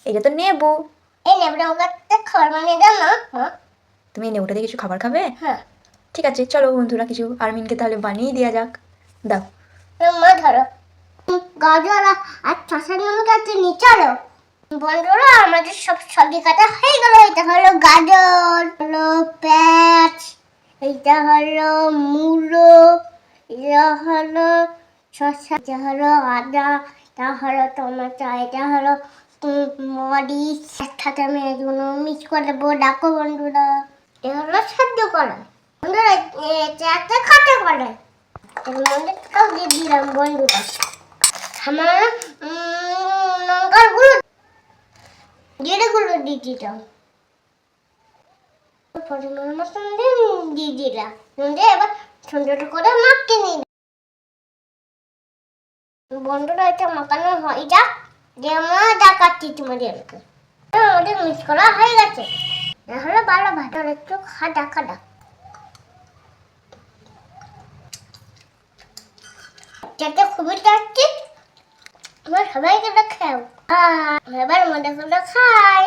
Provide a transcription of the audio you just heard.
এটা তো নেবু। এই নেবুটা আমাকে খাবার বানিয়ে দাও না মা। তুমি এই নেবুটা দিয়ে কিছু খাবার খাবে? হ্যাঁ। ঠিক আছে, চলো বন্ধুরা কিছু আরমিনকে তাহলে বানিয়ে দেওয়া যাক। দাও মা ধরো গাজর আর শশার নামে কাছে নিয়ে চলো। বন্ধুরা আমাদের সব সবজি কাটা হয়ে গেল। এটা হলো গাজর, হলো পেঁয়াজ, এটা হলো মূলো, এটা হলো শসা, এটা হলো আদা, এটা হলো টমেটো, এটা হলো মরিচ। একসাথে আমি এগুলো মিক্স করে দেবো। ডাকো বন্ধুরা, এটা হলো সেদ্ধ করা। বন্ধুরা এটা একটা কাটা করা। এর মধ্যে তাও দিয়ে দিলাম বন্ধুরা আমার লঙ্কার গুঁড়ো, জিরে গুঁড়ো দিয়ে দিলাম, পরিমাণ মতন দিয়ে দিলাম। দিয়ে এবার সুন্দর করে মাখিয়ে নিলাম। বন্ধুরা এটা মাখানো হয়ে যাক, দিয়ে আমরা দেখাচ্ছি তোমাদেরকে। আমাদের মিক্স করা হয়ে গেছে। হলো ভালো ভাতের একটু খাটা খাটা। এটা খুবই টেস্টি। আমার সবাইকে দেখাও। এবার মজা করে খাই।